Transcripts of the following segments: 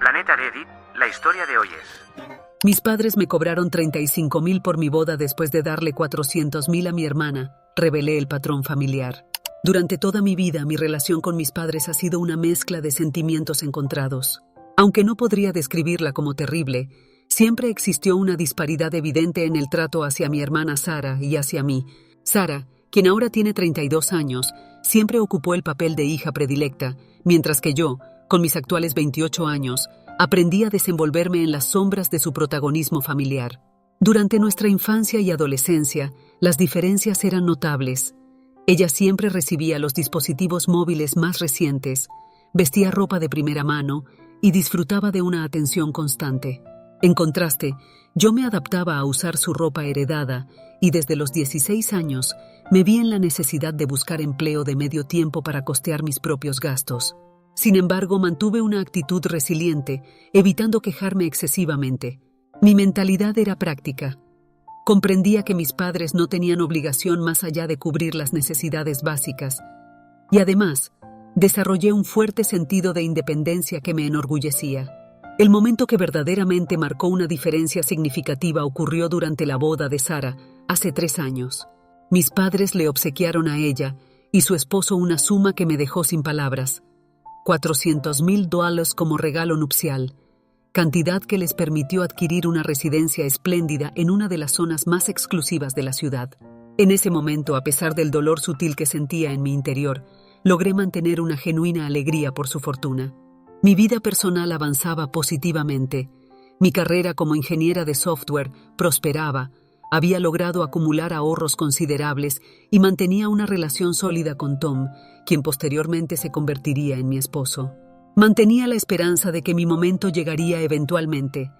Planeta Reddit, la historia de hoy es... Mis padres me cobraron 35,000 por mi boda después de darle 400,000 a mi hermana, revelé el patrón familiar. Durante toda mi vida, mi relación con mis padres ha sido una mezcla de sentimientos encontrados. Aunque no podría describirla como terrible, siempre existió una disparidad evidente en el trato hacia mi hermana Sara y hacia mí. Sara, quien ahora tiene 32 años, siempre ocupó el papel de hija predilecta, mientras que yo, con mis actuales 28 años, aprendí a desenvolverme en las sombras de su protagonismo familiar. Durante nuestra infancia y adolescencia, las diferencias eran notables. Ella siempre recibía los dispositivos móviles más recientes, vestía ropa de primera mano y disfrutaba de una atención constante. En contraste, yo me adaptaba a usar su ropa heredada y desde los 16 años me vi en la necesidad de buscar empleo de medio tiempo para costear mis propios gastos. Sin embargo, mantuve una actitud resiliente, evitando quejarme excesivamente. Mi mentalidad era práctica. Comprendía que mis padres no tenían obligación más allá de cubrir las necesidades básicas. Y además, desarrollé un fuerte sentido de independencia que me enorgullecía. El momento que verdaderamente marcó una diferencia significativa ocurrió durante la boda de Sara, hace 3 años. Mis padres le obsequiaron a ella y su esposo una suma que me dejó sin palabras. $400,000 como regalo nupcial, cantidad que les permitió adquirir una residencia espléndida en una de las zonas más exclusivas de la ciudad. En ese momento, a pesar del dolor sutil que sentía en mi interior, logré mantener una genuina alegría por su fortuna. Mi vida personal avanzaba positivamente. Mi carrera como ingeniera de software prosperaba, había logrado acumular ahorros considerables y mantenía una relación sólida con Tom, quien posteriormente se convertiría en mi esposo. Mantenía la esperanza de que mi momento llegaría eventualmente,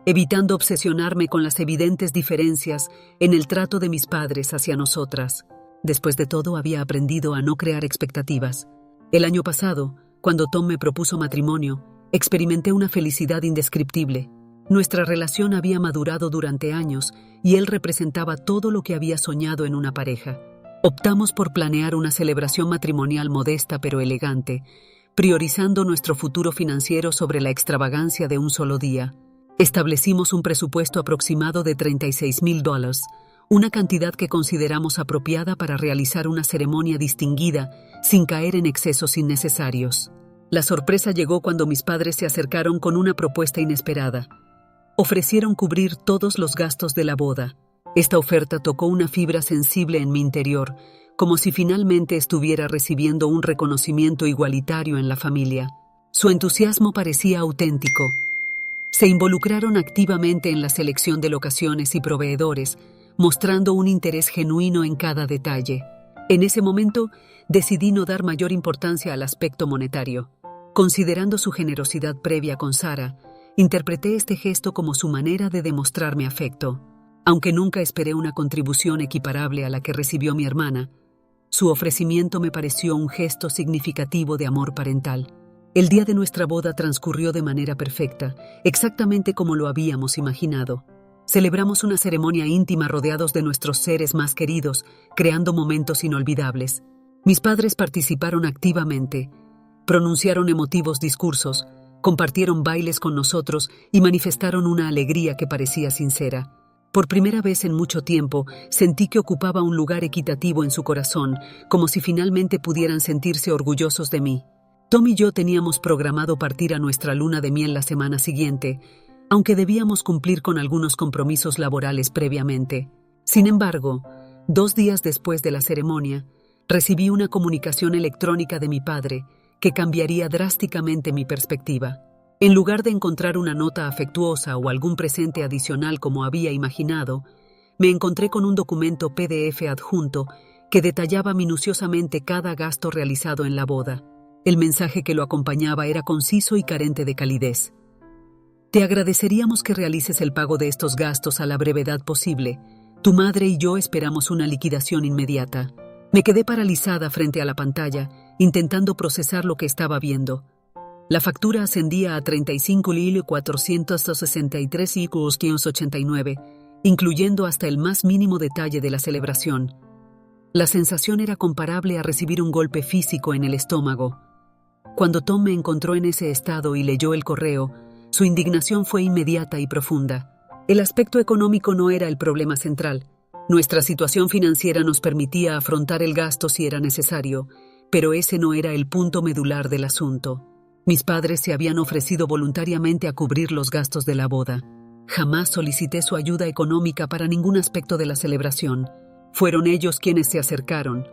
evitando obsesionarme con las evidentes diferencias en el trato de mis padres hacia nosotras. Después de todo, había aprendido a no crear expectativas. El año pasado, cuando Tom me propuso matrimonio, experimenté una felicidad indescriptible. Nuestra relación había madurado durante años y él representaba todo lo que había soñado en una pareja. Optamos por planear una celebración matrimonial modesta pero elegante, priorizando nuestro futuro financiero sobre la extravagancia de un solo día. Establecimos un presupuesto aproximado de $36,000, una cantidad que consideramos apropiada para realizar una ceremonia distinguida sin caer en excesos innecesarios. La sorpresa llegó cuando mis padres se acercaron con una propuesta inesperada. Ofrecieron cubrir todos los gastos de la boda. Esta oferta tocó una fibra sensible en mi interior, como si finalmente estuviera recibiendo un reconocimiento igualitario en la familia. Su entusiasmo parecía auténtico. Se involucraron activamente en la selección de locaciones y proveedores, mostrando un interés genuino en cada detalle. En ese momento, decidí no dar mayor importancia al aspecto monetario. Considerando su generosidad previa con Sara, interpreté este gesto como su manera de demostrarme afecto. Aunque nunca esperé una contribución equiparable a la que recibió mi hermana, su ofrecimiento me pareció un gesto significativo de amor parental. El día de nuestra boda transcurrió de manera perfecta, exactamente como lo habíamos imaginado. Celebramos una ceremonia íntima rodeados de nuestros seres más queridos, creando momentos inolvidables. Mis padres participaron activamente, pronunciaron emotivos discursos, compartieron bailes con nosotros y manifestaron una alegría que parecía sincera. Por primera vez en mucho tiempo, sentí que ocupaba un lugar equitativo en su corazón, como si finalmente pudieran sentirse orgullosos de mí. Tom y yo teníamos programado partir a nuestra luna de miel la semana siguiente, aunque debíamos cumplir con algunos compromisos laborales previamente. Sin embargo, 2 días después de la ceremonia, recibí una comunicación electrónica de mi padre que cambiaría drásticamente mi perspectiva. En lugar de encontrar una nota afectuosa o algún presente adicional como había imaginado, me encontré con un documento PDF adjunto que detallaba minuciosamente cada gasto realizado en la boda. El mensaje que lo acompañaba era conciso y carente de calidez. Te agradeceríamos que realices el pago de estos gastos a la brevedad posible. Tu madre y yo esperamos una liquidación inmediata. Me quedé paralizada frente a la pantalla, intentando procesar lo que estaba viendo. La factura ascendía a $35,463,589, incluyendo hasta el más mínimo detalle de la celebración. La sensación era comparable a recibir un golpe físico en el estómago. Cuando Tom me encontró en ese estado y leyó el correo, Su indignación fue inmediata y profunda. El aspecto económico no era el problema central. Nuestra situación financiera nos permitía afrontar el gasto si era necesario, pero ese no era el punto medular del asunto. Mis padres se habían ofrecido voluntariamente a cubrir los gastos de la boda. Jamás solicité su ayuda económica para ningún aspecto de la celebración. Fueron ellos quienes se acercaron.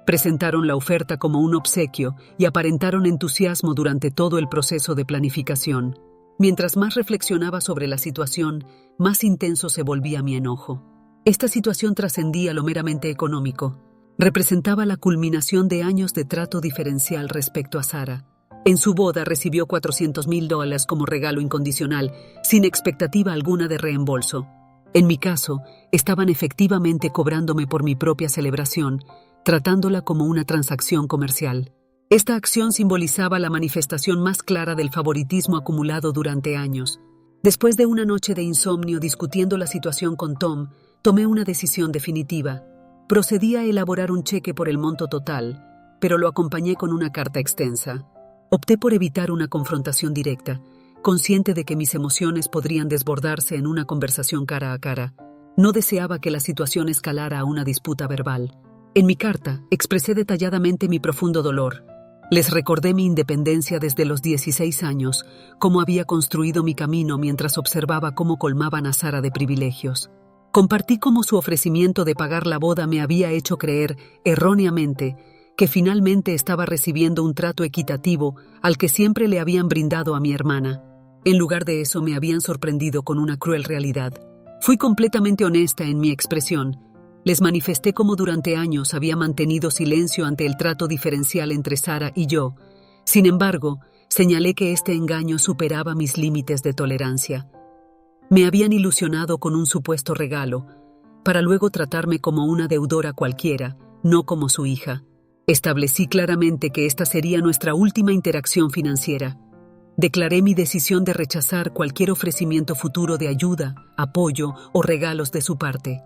Presentaron la oferta como un obsequio y aparentaron entusiasmo durante todo el proceso de planificación. Mientras más reflexionaba sobre la situación, más intenso se volvía mi enojo. Esta situación trascendía lo meramente económico. Representaba la culminación de años de trato diferencial respecto a Sara. En su boda recibió $400,000 como regalo incondicional, sin expectativa alguna de reembolso. En mi caso, estaban efectivamente cobrándome por mi propia celebración, tratándola como una transacción comercial. Esta acción simbolizaba la manifestación más clara del favoritismo acumulado durante años. Después de una noche de insomnio discutiendo la situación con Tom, tomé una decisión definitiva. Procedí a elaborar un cheque por el monto total, pero lo acompañé con una carta extensa. Opté por evitar una confrontación directa, consciente de que mis emociones podrían desbordarse en una conversación cara a cara. No deseaba que la situación escalara a una disputa verbal. En mi carta, expresé detalladamente mi profundo dolor. Les recordé mi independencia desde los 16 años, cómo había construido mi camino mientras observaba cómo colmaban a Sara de privilegios. Compartí cómo su ofrecimiento de pagar la boda me había hecho creer, erróneamente, que finalmente estaba recibiendo un trato equitativo al que siempre le habían brindado a mi hermana. En lugar de eso, me habían sorprendido con una cruel realidad. Fui completamente honesta en mi expresión. Les manifesté cómo durante años había mantenido silencio ante el trato diferencial entre Sara y yo. Sin embargo, señalé que este engaño superaba mis límites de tolerancia. Me habían ilusionado con un supuesto regalo, para luego tratarme como una deudora cualquiera, no como su hija. Establecí claramente que esta sería nuestra última interacción financiera. Declaré mi decisión de rechazar cualquier ofrecimiento futuro de ayuda, apoyo o regalos de su parte.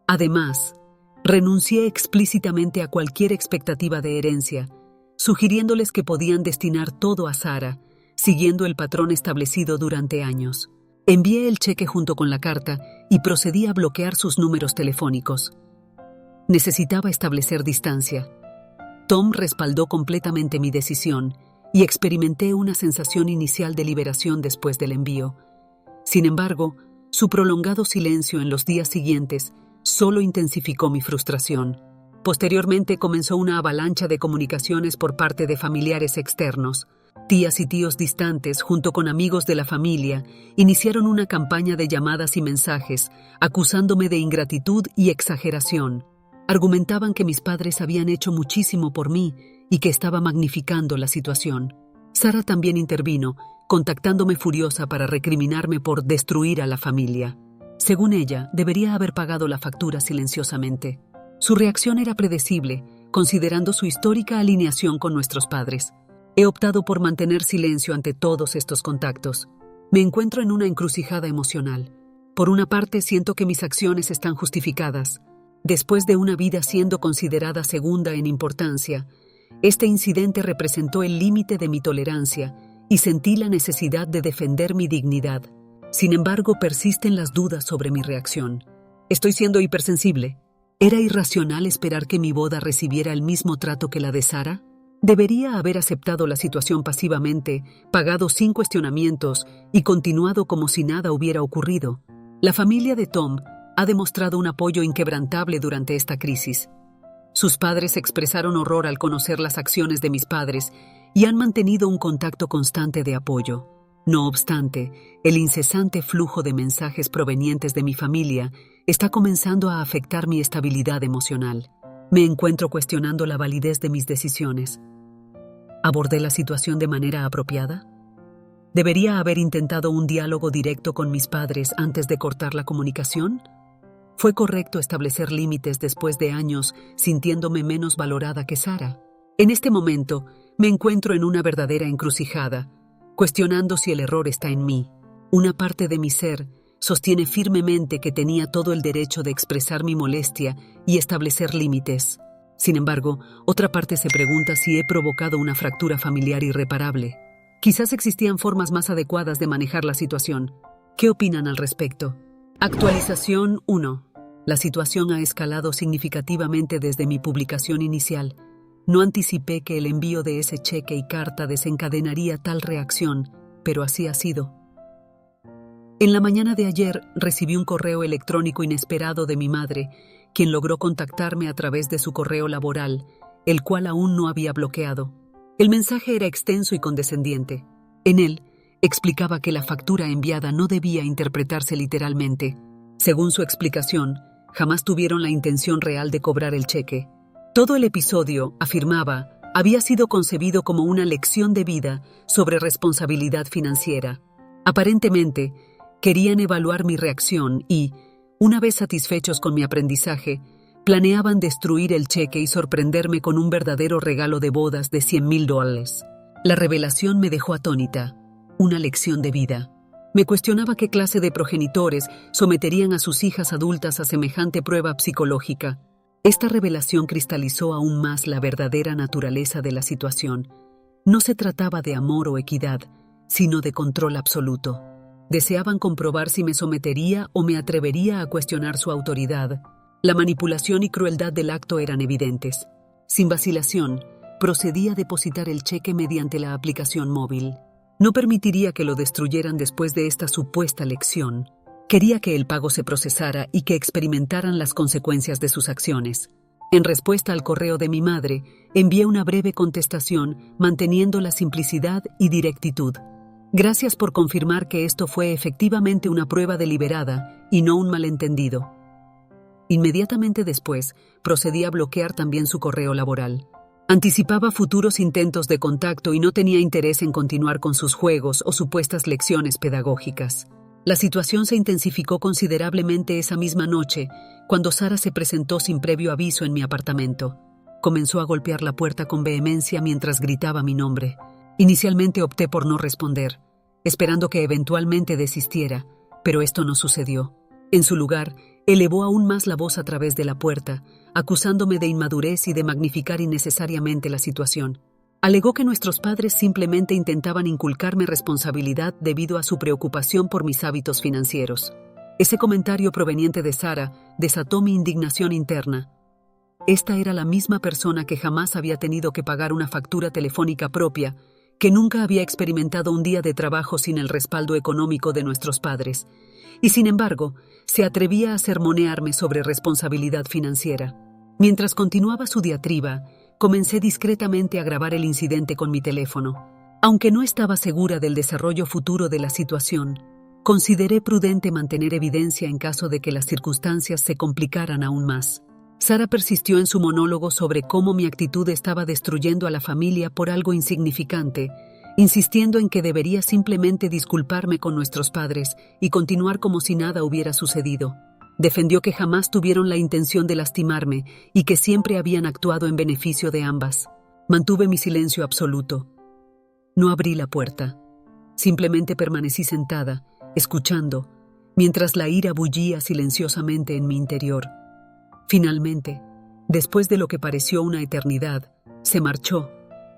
Además, renuncié explícitamente a cualquier expectativa de herencia, sugiriéndoles que podían destinar todo a Sara, siguiendo el patrón establecido durante años. Envié el cheque junto con la carta y procedí a bloquear sus números telefónicos. Necesitaba establecer distancia. Tom respaldó completamente mi decisión y experimenté una sensación inicial de liberación después del envío. Sin embargo, su prolongado silencio en los días siguientes solo intensificó mi frustración. Posteriormente comenzó una avalancha de comunicaciones por parte de familiares externos. Tías y tíos distantes, junto con amigos de la familia, iniciaron una campaña de llamadas y mensajes, acusándome de ingratitud y exageración. Argumentaban que mis padres habían hecho muchísimo por mí y que estaba magnificando la situación. Sara también intervino, contactándome furiosa para recriminarme por destruir a la familia. Según ella, debería haber pagado la factura silenciosamente. Su reacción era predecible, considerando su histórica alineación con nuestros padres. He optado por mantener silencio ante todos estos contactos. Me encuentro en una encrucijada emocional. Por una parte, siento que mis acciones están justificadas. Después de una vida siendo considerada segunda en importancia, este incidente representó el límite de mi tolerancia y sentí la necesidad de defender mi dignidad. Sin embargo, persisten las dudas sobre mi reacción. ¿Estoy siendo hipersensible? ¿Era irracional esperar que mi boda recibiera el mismo trato que la de Sara? ¿Debería haber aceptado la situación pasivamente, pagado sin cuestionamientos y continuado como si nada hubiera ocurrido? La familia de Tom ha demostrado un apoyo inquebrantable durante esta crisis. Sus padres expresaron horror al conocer las acciones de mis padres y han mantenido un contacto constante de apoyo. No obstante, el incesante flujo de mensajes provenientes de mi familia está comenzando a afectar mi estabilidad emocional. Me encuentro cuestionando la validez de mis decisiones. ¿Abordé la situación de manera apropiada? ¿Debería haber intentado un diálogo directo con mis padres antes de cortar la comunicación? ¿Fue correcto establecer límites después de años sintiéndome menos valorada que Sara? En este momento, me encuentro en una verdadera encrucijada, cuestionando si el error está en mí. Una parte de mi ser sostiene firmemente que tenía todo el derecho de expresar mi molestia y establecer límites. Sin embargo, otra parte se pregunta si he provocado una fractura familiar irreparable. Quizás existían formas más adecuadas de manejar la situación. ¿Qué opinan al respecto? Actualización 1. La situación ha escalado significativamente desde mi publicación inicial. No anticipé que el envío de ese cheque y carta desencadenaría tal reacción, pero así ha sido. En la mañana de ayer recibí un correo electrónico inesperado de mi madre, quien logró contactarme a través de su correo laboral, el cual aún no había bloqueado. El mensaje era extenso y condescendiente. En él, explicaba que la factura enviada no debía interpretarse literalmente. Según su explicación, jamás tuvieron la intención real de cobrar el cheque. Todo el episodio, afirmaba, había sido concebido como una lección de vida sobre responsabilidad financiera. Aparentemente, querían evaluar mi reacción y, una vez satisfechos con mi aprendizaje, planeaban destruir el cheque y sorprenderme con un verdadero regalo de bodas de $100,000. La revelación me dejó atónita. Una lección de vida. Me cuestionaba qué clase de progenitores someterían a sus hijas adultas a semejante prueba psicológica. Esta revelación cristalizó aún más la verdadera naturaleza de la situación. No se trataba de amor o equidad, sino de control absoluto. Deseaban comprobar si me sometería o me atrevería a cuestionar su autoridad. La manipulación y crueldad del acto eran evidentes. Sin vacilación, procedí a depositar el cheque mediante la aplicación móvil. No permitiría que lo destruyeran después de esta supuesta lección. Quería que el pago se procesara y que experimentaran las consecuencias de sus acciones. En respuesta al correo de mi madre, envié una breve contestación manteniendo la simplicidad y directitud. Gracias por confirmar que esto fue efectivamente una prueba deliberada y no un malentendido. Inmediatamente después, procedí a bloquear también su correo laboral. Anticipaba futuros intentos de contacto y no tenía interés en continuar con sus juegos o supuestas lecciones pedagógicas. La situación se intensificó considerablemente esa misma noche, cuando Sara se presentó sin previo aviso en mi apartamento. Comenzó a golpear la puerta con vehemencia mientras gritaba mi nombre. Inicialmente opté por no responder, esperando que eventualmente desistiera, pero esto no sucedió. En su lugar, elevó aún más la voz a través de la puerta, acusándome de inmadurez y de magnificar innecesariamente la situación. Alegó que nuestros padres simplemente intentaban inculcarme responsabilidad debido a su preocupación por mis hábitos financieros. Ese comentario proveniente de Sara desató mi indignación interna. Esta era la misma persona que jamás había tenido que pagar una factura telefónica propia, que nunca había experimentado un día de trabajo sin el respaldo económico de nuestros padres, y sin embargo, se atrevía a sermonearme sobre responsabilidad financiera. Mientras continuaba su diatriba, comencé discretamente a grabar el incidente con mi teléfono. Aunque no estaba segura del desarrollo futuro de la situación, consideré prudente mantener evidencia en caso de que las circunstancias se complicaran aún más. Sara persistió en su monólogo sobre cómo mi actitud estaba destruyendo a la familia por algo insignificante, insistiendo en que debería simplemente disculparme con nuestros padres y continuar como si nada hubiera sucedido. Defendió que jamás tuvieron la intención de lastimarme y que siempre habían actuado en beneficio de ambas. Mantuve mi silencio absoluto. No abrí la puerta. Simplemente permanecí sentada, escuchando, mientras la ira bullía silenciosamente en mi interior. Finalmente, después de lo que pareció una eternidad, se marchó,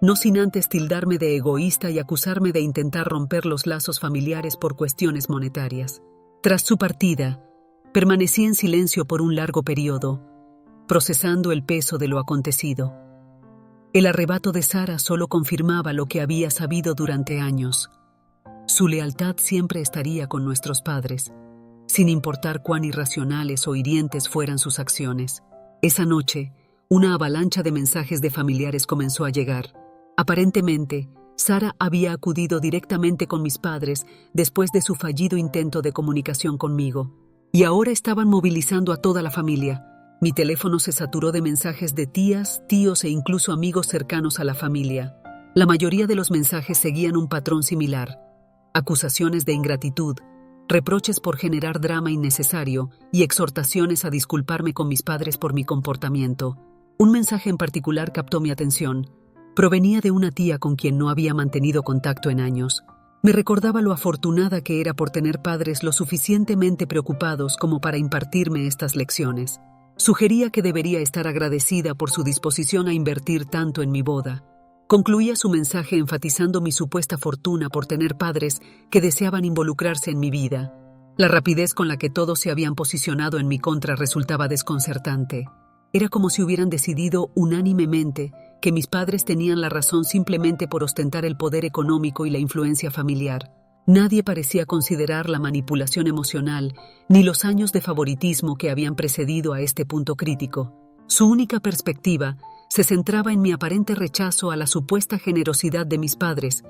no sin antes tildarme de egoísta y acusarme de intentar romper los lazos familiares por cuestiones monetarias. Tras su partida, permanecí en silencio por un largo periodo, procesando el peso de lo acontecido. El arrebato de Sara solo confirmaba lo que había sabido durante años. Su lealtad siempre estaría con nuestros padres, sin importar cuán irracionales o hirientes fueran sus acciones. Esa noche, una avalancha de mensajes de familiares comenzó a llegar. Aparentemente, Sara había acudido directamente con mis padres después de su fallido intento de comunicación conmigo, y ahora estaban movilizando a toda la familia. Mi teléfono se saturó de mensajes de tías, tíos e incluso amigos cercanos a la familia. La mayoría de los mensajes seguían un patrón similar: acusaciones de ingratitud, reproches por generar drama innecesario y exhortaciones a disculparme con mis padres por mi comportamiento. Un mensaje en particular captó mi atención. Provenía de una tía con quien no había mantenido contacto en años. Me recordaba lo afortunada que era por tener padres lo suficientemente preocupados como para impartirme estas lecciones. Sugería que debería estar agradecida por su disposición a invertir tanto en mi boda. Concluía su mensaje enfatizando mi supuesta fortuna por tener padres que deseaban involucrarse en mi vida. La rapidez con la que todos se habían posicionado en mi contra resultaba desconcertante. Era como si hubieran decidido unánimemente que mis padres tenían la razón simplemente por ostentar el poder económico y la influencia familiar. Nadie parecía considerar la manipulación emocional ni los años de favoritismo que habían precedido a este punto crítico. Su única perspectiva se centraba en mi aparente rechazo a la supuesta generosidad de mis padres,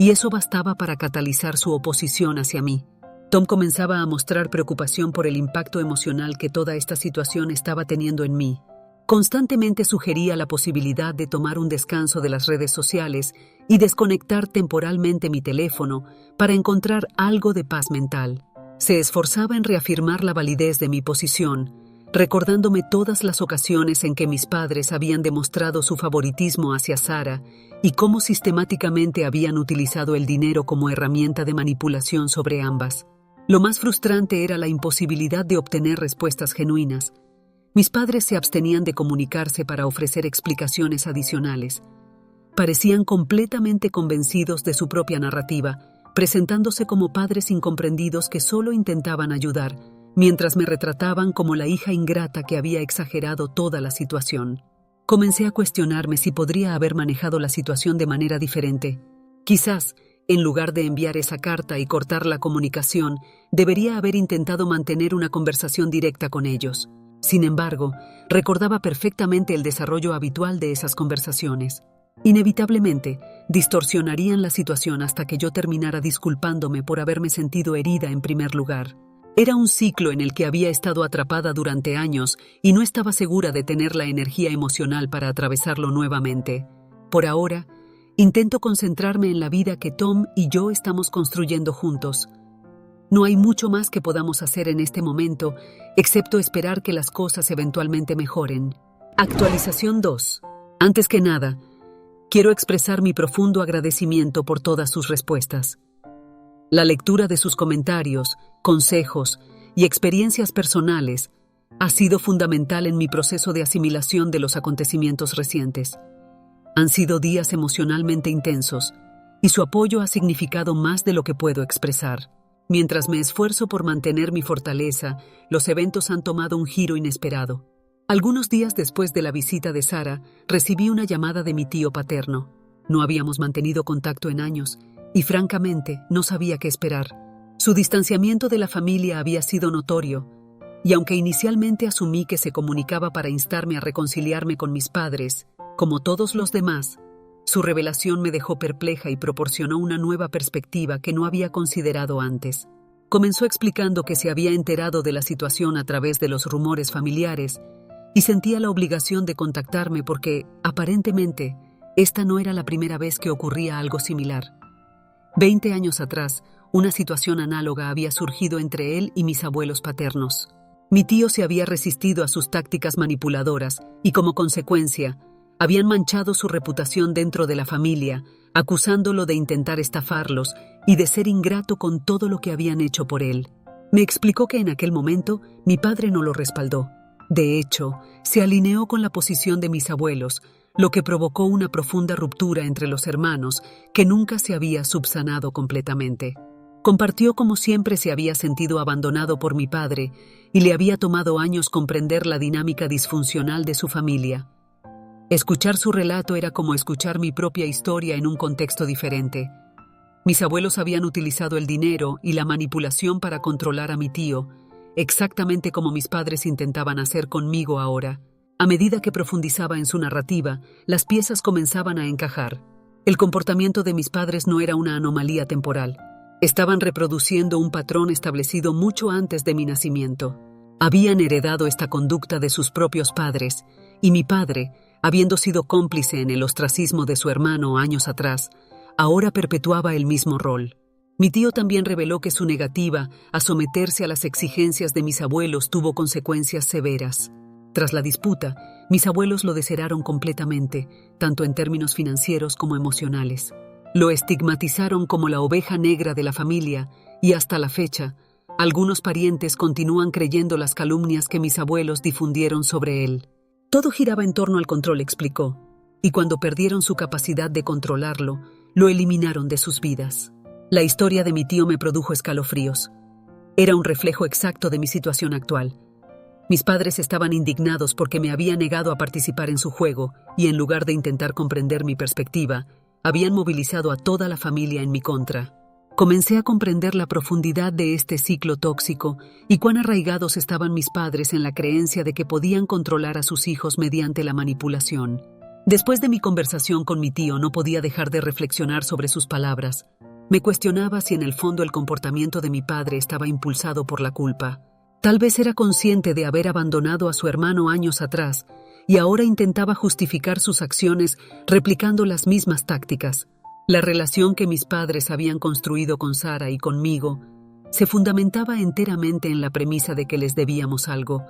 y eso bastaba para catalizar su oposición hacia mí. Tom comenzaba a mostrar preocupación por el impacto emocional que toda esta situación estaba teniendo en mí. Constantemente sugería la posibilidad de tomar un descanso de las redes sociales y desconectar temporalmente mi teléfono para encontrar algo de paz mental. Se esforzaba en reafirmar la validez de mi posición, recordándome todas las ocasiones en que mis padres habían demostrado su favoritismo hacia Sarah y cómo sistemáticamente habían utilizado el dinero como herramienta de manipulación sobre ambas. Lo más frustrante era la imposibilidad de obtener respuestas genuinas. Mis padres se abstenían de comunicarse para ofrecer explicaciones adicionales. Parecían completamente convencidos de su propia narrativa, presentándose como padres incomprendidos que solo intentaban ayudar, mientras me retrataban como la hija ingrata que había exagerado toda la situación. Comencé a cuestionarme si podría haber manejado la situación de manera diferente. Quizás, en lugar de enviar esa carta y cortar la comunicación, debería haber intentado mantener una conversación directa con ellos. Sin embargo, recordaba perfectamente el desarrollo habitual de esas conversaciones. Inevitablemente, distorsionarían la situación hasta que yo terminara disculpándome por haberme sentido herida en primer lugar. Era un ciclo en el que había estado atrapada durante años y no estaba segura de tener la energía emocional para atravesarlo nuevamente. Por ahora, intento concentrarme en la vida que Tom y yo estamos construyendo juntos. No hay mucho más que podamos hacer en este momento, excepto esperar que las cosas eventualmente mejoren. Actualización 2. Antes que nada, quiero expresar mi profundo agradecimiento por todas sus respuestas. La lectura de sus comentarios, consejos y experiencias personales ha sido fundamental en mi proceso de asimilación de los acontecimientos recientes. Han sido días emocionalmente intensos y su apoyo ha significado más de lo que puedo expresar. Mientras me esfuerzo por mantener mi fortaleza, los eventos han tomado un giro inesperado. Algunos días después de la visita de Sarah, recibí una llamada de mi tío paterno. No habíamos mantenido contacto en años y, francamente, no sabía qué esperar. Su distanciamiento de la familia había sido notorio, y aunque inicialmente asumí que se comunicaba para instarme a reconciliarme con mis padres, como todos los demás, su revelación me dejó perpleja y proporcionó una nueva perspectiva que no había considerado antes. Comenzó explicando que se había enterado de la situación a través de los rumores familiares y sentía la obligación de contactarme porque, aparentemente, esta no era la primera vez que ocurría algo similar. 20 años atrás, una situación análoga había surgido entre él y mis abuelos paternos. Mi tío se había resistido a sus tácticas manipuladoras y, como consecuencia, habían manchado su reputación dentro de la familia, acusándolo de intentar estafarlos y de ser ingrato con todo lo que habían hecho por él. Me explicó que en aquel momento mi padre no lo respaldó. De hecho, se alineó con la posición de mis abuelos, lo que provocó una profunda ruptura entre los hermanos que nunca se había subsanado completamente. Compartió cómo siempre se había sentido abandonado por mi padre y le había tomado años comprender la dinámica disfuncional de su familia. Escuchar su relato era como escuchar mi propia historia en un contexto diferente. Mis abuelos habían utilizado el dinero y la manipulación para controlar a mi tío, exactamente como mis padres intentaban hacer conmigo ahora. A medida que profundizaba en su narrativa, las piezas comenzaban a encajar. El comportamiento de mis padres no era una anomalía temporal. Estaban reproduciendo un patrón establecido mucho antes de mi nacimiento. Habían heredado esta conducta de sus propios padres, y mi padre, habiendo sido cómplice en el ostracismo de su hermano años atrás, ahora perpetuaba el mismo rol. Mi tío también reveló que su negativa a someterse a las exigencias de mis abuelos tuvo consecuencias severas. Tras la disputa, mis abuelos lo desheredaron completamente, tanto en términos financieros como emocionales. Lo estigmatizaron como la oveja negra de la familia y hasta la fecha, algunos parientes continúan creyendo las calumnias que mis abuelos difundieron sobre él. Todo giraba en torno al control, explicó. y cuando perdieron su capacidad de controlarlo, lo eliminaron de sus vidas. La historia de mi tío me produjo escalofríos. Era un reflejo exacto de mi situación actual. Mis padres estaban indignados porque me había negado a participar en su juego y en lugar de intentar comprender mi perspectiva, habían movilizado a toda la familia en mi contra. Comencé a comprender la profundidad de este ciclo tóxico y cuán arraigados estaban mis padres en la creencia de que podían controlar a sus hijos mediante la manipulación. Después de mi conversación con mi tío, no podía dejar de reflexionar sobre sus palabras. Me cuestionaba si en el fondo el comportamiento de mi padre estaba impulsado por la culpa. Tal vez era consciente de haber abandonado a su hermano años atrás y ahora intentaba justificar sus acciones replicando las mismas tácticas. La relación que mis padres habían construido con Sara y conmigo se fundamentaba enteramente en la premisa de que les debíamos algo,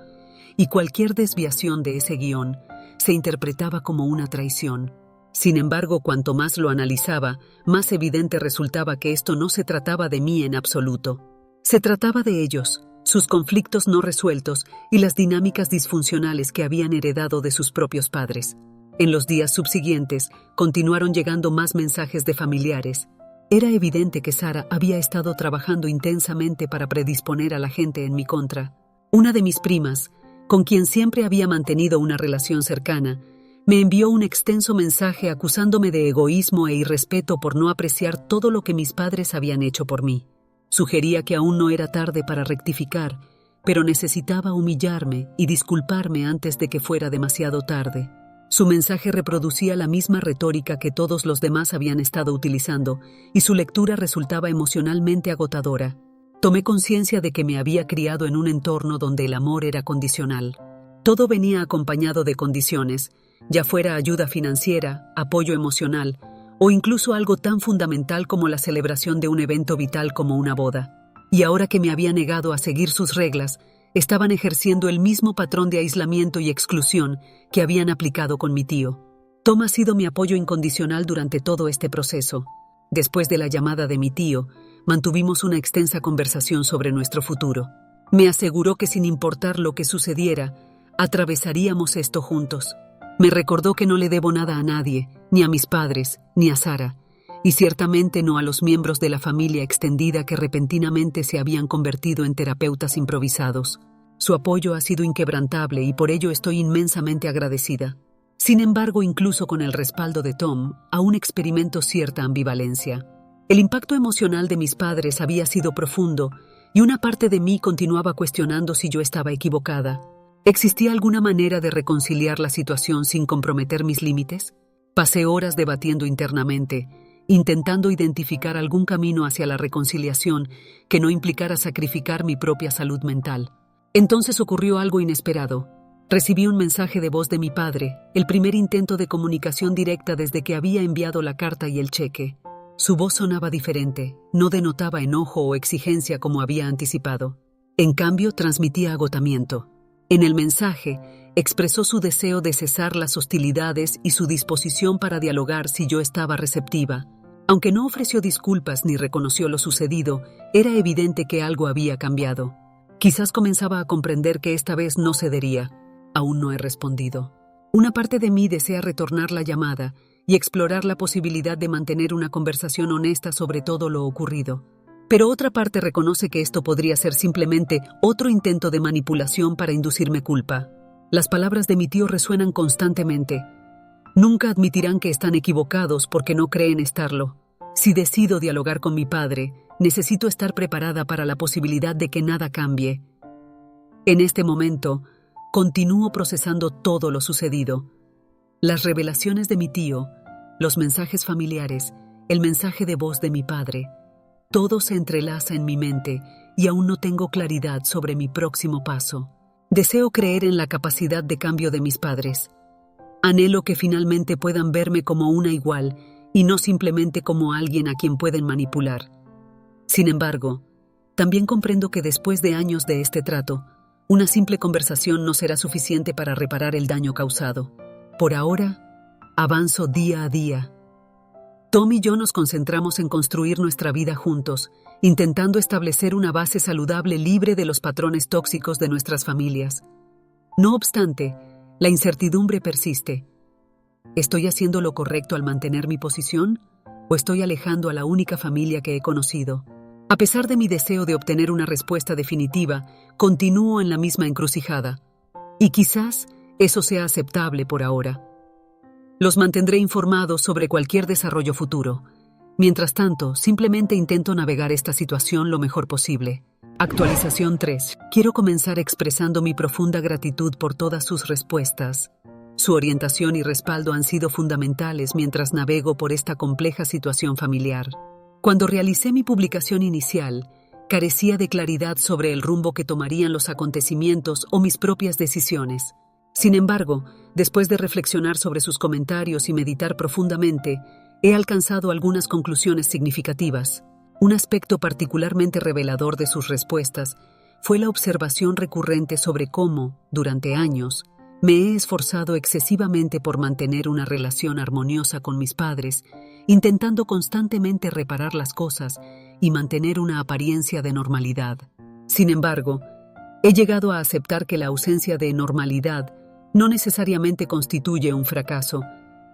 y cualquier desviación de ese guión se interpretaba como una traición. Sin embargo, cuanto más lo analizaba, más evidente resultaba que esto no se trataba de mí en absoluto. Se trataba de ellos, sus conflictos no resueltos y las dinámicas disfuncionales que habían heredado de sus propios padres. En los días subsiguientes, continuaron llegando más mensajes de familiares. Era evidente que Sara había estado trabajando intensamente para predisponer a la gente en mi contra. Una de mis primas, con quien siempre había mantenido una relación cercana, me envió un extenso mensaje acusándome de egoísmo e irrespeto por no apreciar todo lo que mis padres habían hecho por mí. Sugería que aún no era tarde para rectificar, pero necesitaba humillarme y disculparme antes de que fuera demasiado tarde. Su mensaje reproducía la misma retórica que todos los demás habían estado utilizando, y su lectura resultaba emocionalmente agotadora. Tomé conciencia de que me había criado en un entorno donde el amor era condicional. Todo venía acompañado de condiciones, ya fuera ayuda financiera, apoyo emocional, o incluso algo tan fundamental como la celebración de un evento vital como una boda. Y ahora que me había negado a seguir sus reglas, estaban ejerciendo el mismo patrón de aislamiento y exclusión que habían aplicado con mi tío. Tom ha sido mi apoyo incondicional durante todo este proceso. Después de la llamada de mi tío, mantuvimos una extensa conversación sobre nuestro futuro. Me aseguró que sin importar lo que sucediera, atravesaríamos esto juntos. Me recordó que no le debo nada a nadie, ni a mis padres, ni a Sara, y ciertamente no a los miembros de la familia extendida que repentinamente se habían convertido en terapeutas improvisados. Su apoyo ha sido inquebrantable y por ello estoy inmensamente agradecida. Sin embargo, incluso con el respaldo de Tom, aún experimento cierta ambivalencia. El impacto emocional de mis padres había sido profundo y una parte de mí continuaba cuestionando si yo estaba equivocada. ¿Existía alguna manera de reconciliar la situación sin comprometer mis límites? Pasé horas debatiendo internamente, intentando identificar algún camino hacia la reconciliación que no implicara sacrificar mi propia salud mental. Entonces ocurrió algo inesperado. Recibí un mensaje de voz de mi padre, el primer intento de comunicación directa desde que había enviado la carta y el cheque. Su voz sonaba diferente, no denotaba enojo o exigencia como había anticipado. En cambio, transmitía agotamiento. En el mensaje, expresó su deseo de cesar las hostilidades y su disposición para dialogar si yo estaba receptiva. Aunque no ofreció disculpas ni reconoció lo sucedido, era evidente que algo había cambiado. Quizás comenzaba a comprender que esta vez no cedería. Aún no he respondido. Una parte de mí desea retornar la llamada y explorar la posibilidad de mantener una conversación honesta sobre todo lo ocurrido. Pero otra parte reconoce que esto podría ser simplemente otro intento de manipulación para inducirme culpa. Las palabras de mi tío resuenan constantemente. Nunca admitirán que están equivocados porque no creen estarlo. Si decido dialogar con mi padre, necesito estar preparada para la posibilidad de que nada cambie. En este momento, continúo procesando todo lo sucedido. Las revelaciones de mi tío, los mensajes familiares, el mensaje de voz de mi padre. Todo se entrelaza en mi mente y aún no tengo claridad sobre mi próximo paso. Deseo creer en la capacidad de cambio de mis padres. Anhelo que finalmente puedan verme como una igual y no simplemente como alguien a quien pueden manipular. Sin embargo, también comprendo que después de años de este trato, una simple conversación no será suficiente para reparar el daño causado. Por ahora, avanzo día a día. Tom y yo nos concentramos en construir nuestra vida juntos, intentando establecer una base saludable libre de los patrones tóxicos de nuestras familias. No obstante, la incertidumbre persiste. ¿Estoy haciendo lo correcto al mantener mi posición? ¿O estoy alejando a la única familia que he conocido? A pesar de mi deseo de obtener una respuesta definitiva, continúo en la misma encrucijada. Y quizás eso sea aceptable por ahora. Los mantendré informados sobre cualquier desarrollo futuro. Mientras tanto, simplemente intento navegar esta situación lo mejor posible. Actualización 3. Quiero comenzar expresando mi profunda gratitud por todas sus respuestas. Su orientación y respaldo han sido fundamentales mientras navego por esta compleja situación familiar. Cuando realicé mi publicación inicial, carecía de claridad sobre el rumbo que tomarían los acontecimientos o mis propias decisiones. Sin embargo, después de reflexionar sobre sus comentarios y meditar profundamente, he alcanzado algunas conclusiones significativas. Un aspecto particularmente revelador de sus respuestas fue la observación recurrente sobre cómo, durante años, me he esforzado excesivamente por mantener una relación armoniosa con mis padres, intentando constantemente reparar las cosas y mantener una apariencia de normalidad. Sin embargo, he llegado a aceptar que la ausencia de normalidad no necesariamente constituye un fracaso,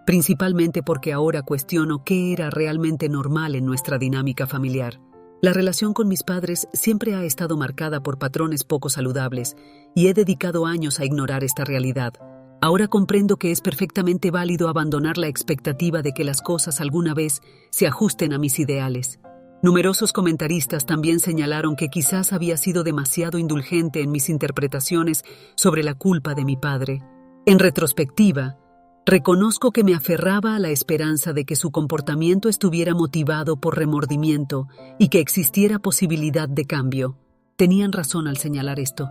principalmente porque ahora cuestiono qué era realmente normal en nuestra dinámica familiar. La relación con mis padres siempre ha estado marcada por patrones poco saludables y he dedicado años a ignorar esta realidad. Ahora comprendo que es perfectamente válido abandonar la expectativa de que las cosas alguna vez se ajusten a mis ideales. Numerosos comentaristas también señalaron que quizás había sido demasiado indulgente en mis interpretaciones sobre la culpa de mi padre. En retrospectiva, reconozco que me aferraba a la esperanza de que su comportamiento estuviera motivado por remordimiento y que existiera posibilidad de cambio. Tenían razón al señalar esto.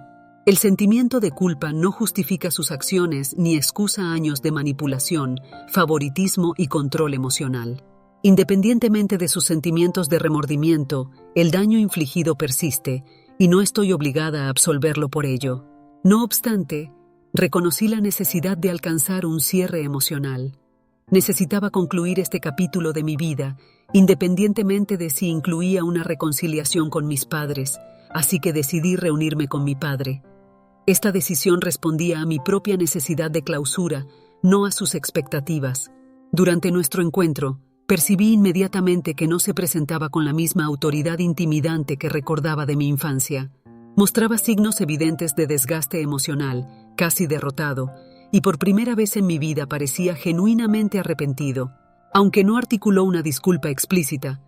El sentimiento de culpa no justifica sus acciones ni excusa años de manipulación, favoritismo y control emocional. Independientemente de sus sentimientos de remordimiento, el daño infligido persiste y no estoy obligada a absolverlo por ello. No obstante, reconocí la necesidad de alcanzar un cierre emocional. Necesitaba concluir este capítulo de mi vida, independientemente de si incluía una reconciliación con mis padres, así que decidí reunirme con mi padre. Esta decisión respondía a mi propia necesidad de clausura, no a sus expectativas. Durante nuestro encuentro, percibí inmediatamente que no se presentaba con la misma autoridad intimidante que recordaba de mi infancia. Mostraba signos evidentes de desgaste emocional, casi derrotado, y por primera vez en mi vida parecía genuinamente arrepentido. Aunque no articuló una disculpa explícita,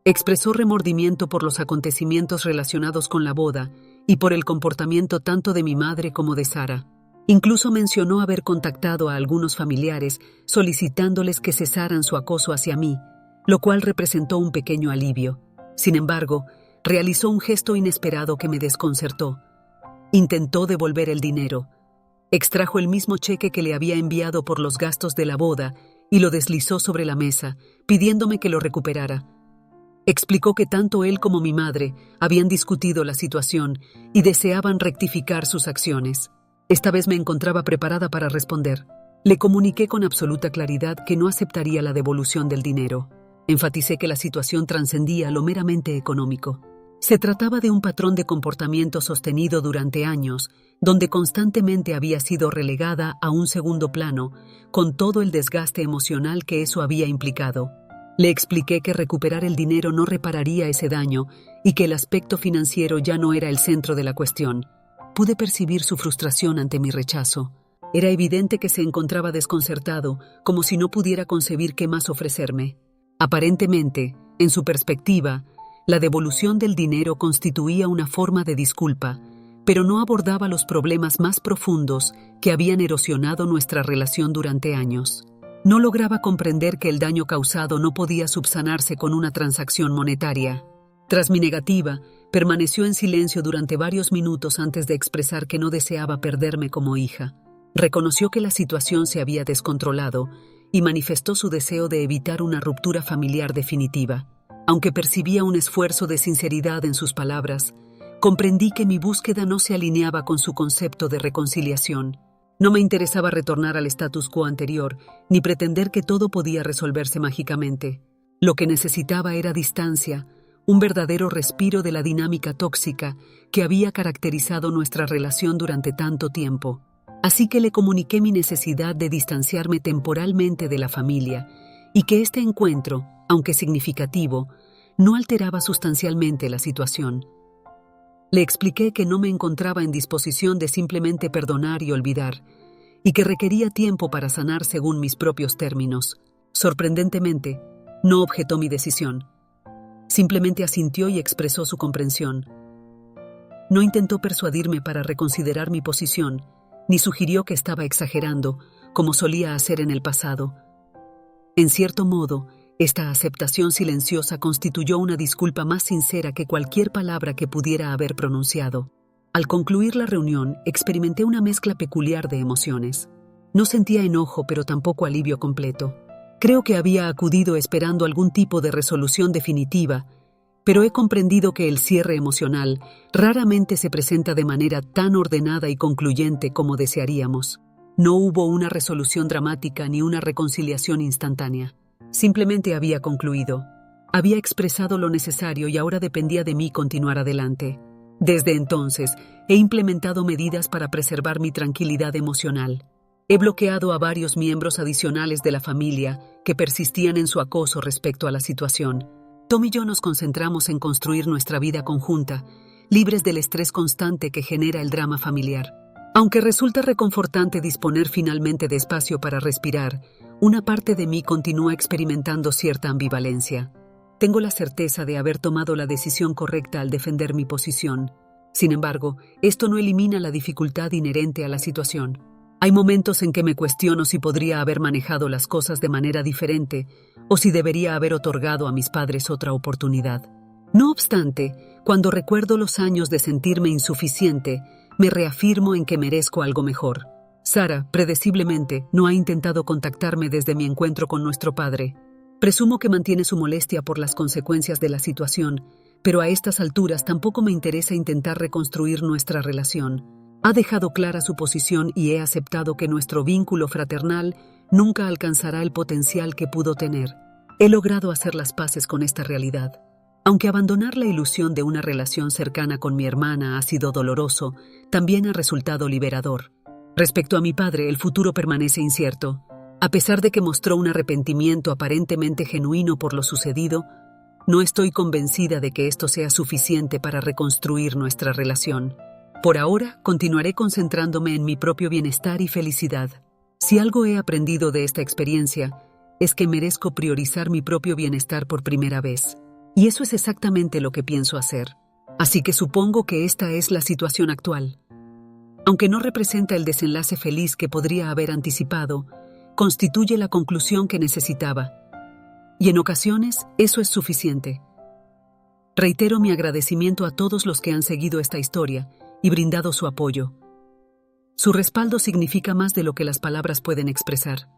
expresó remordimiento por los acontecimientos relacionados con la boda y por el comportamiento tanto de mi madre como de Sara. Incluso mencionó haber contactado a algunos familiares solicitándoles que cesaran su acoso hacia mí, lo cual representó un pequeño alivio. Sin embargo, realizó un gesto inesperado que me desconcertó. Intentó devolver el dinero. Extrajo el mismo cheque que le había enviado por los gastos de la boda y lo deslizó sobre la mesa, pidiéndome que lo recuperara. Explicó que tanto él como mi madre habían discutido la situación y deseaban rectificar sus acciones. Esta vez me encontraba preparada para responder. Le comuniqué con absoluta claridad que no aceptaría la devolución del dinero. Enfaticé que la situación trascendía lo meramente económico. Se trataba de un patrón de comportamiento sostenido durante años, donde constantemente había sido relegada a un segundo plano, con todo el desgaste emocional que eso había implicado. Le expliqué que recuperar el dinero no repararía ese daño y que el aspecto financiero ya no era el centro de la cuestión. Pude percibir su frustración ante mi rechazo. Era evidente que se encontraba desconcertado, como si no pudiera concebir qué más ofrecerme. Aparentemente, en su perspectiva, la devolución del dinero constituía una forma de disculpa, pero no abordaba los problemas más profundos que habían erosionado nuestra relación durante años. No lograba comprender que el daño causado no podía subsanarse con una transacción monetaria. Tras mi negativa, permaneció en silencio durante varios minutos antes de expresar que no deseaba perderme como hija. Reconoció que la situación se había descontrolado y manifestó su deseo de evitar una ruptura familiar definitiva. Aunque percibía un esfuerzo de sinceridad en sus palabras, comprendí que mi búsqueda no se alineaba con su concepto de reconciliación. No me interesaba retornar al status quo anterior, ni pretender que todo podía resolverse mágicamente. Lo que necesitaba era distancia, un verdadero respiro de la dinámica tóxica que había caracterizado nuestra relación durante tanto tiempo. Así que le comuniqué mi necesidad de distanciarme temporalmente de la familia y que este encuentro, aunque significativo, no alteraba sustancialmente la situación. Le expliqué que no me encontraba en disposición de simplemente perdonar y olvidar, y que requería tiempo para sanar según mis propios términos. Sorprendentemente, no objetó mi decisión. Simplemente asintió y expresó su comprensión. No intentó persuadirme para reconsiderar mi posición, ni sugirió que estaba exagerando, como solía hacer en el pasado. En cierto modo, esta aceptación silenciosa constituyó una disculpa más sincera que cualquier palabra que pudiera haber pronunciado. Al concluir la reunión, experimenté una mezcla peculiar de emociones. No sentía enojo, pero tampoco alivio completo. Creo que había acudido esperando algún tipo de resolución definitiva, pero he comprendido que el cierre emocional raramente se presenta de manera tan ordenada y concluyente como desearíamos. No hubo una resolución dramática ni una reconciliación instantánea. Simplemente había concluido. Había expresado lo necesario y ahora dependía de mí continuar adelante. Desde entonces, he implementado medidas para preservar mi tranquilidad emocional. He bloqueado a varios miembros adicionales de la familia que persistían en su acoso respecto a la situación. Tom y yo nos concentramos en construir nuestra vida conjunta, libres del estrés constante que genera el drama familiar. Aunque resulta reconfortante disponer finalmente de espacio para respirar, una parte de mí continúa experimentando cierta ambivalencia. Tengo la certeza de haber tomado la decisión correcta al defender mi posición. Sin embargo, esto no elimina la dificultad inherente a la situación. Hay momentos en que me cuestiono si podría haber manejado las cosas de manera diferente o si debería haber otorgado a mis padres otra oportunidad. No obstante, cuando recuerdo los años de sentirme insuficiente, me reafirmo en que merezco algo mejor. Sara, predeciblemente, no ha intentado contactarme desde mi encuentro con nuestro padre. Presumo que mantiene su molestia por las consecuencias de la situación, pero a estas alturas tampoco me interesa intentar reconstruir nuestra relación. Ha dejado clara su posición y he aceptado que nuestro vínculo fraternal nunca alcanzará el potencial que pudo tener. He logrado hacer las paces con esta realidad. Aunque abandonar la ilusión de una relación cercana con mi hermana ha sido doloroso, también ha resultado liberador. Respecto a mi padre, el futuro permanece incierto. A pesar de que mostró un arrepentimiento aparentemente genuino por lo sucedido, no estoy convencida de que esto sea suficiente para reconstruir nuestra relación. Por ahora, continuaré concentrándome en mi propio bienestar y felicidad. Si algo he aprendido de esta experiencia, es que merezco priorizar mi propio bienestar por primera vez. Y eso es exactamente lo que pienso hacer. Así que supongo que esta es la situación actual. Aunque no representa el desenlace feliz que podría haber anticipado, constituye la conclusión que necesitaba. Y en ocasiones, eso es suficiente. Reitero mi agradecimiento a todos los que han seguido esta historia y brindado su apoyo. Su respaldo significa más de lo que las palabras pueden expresar.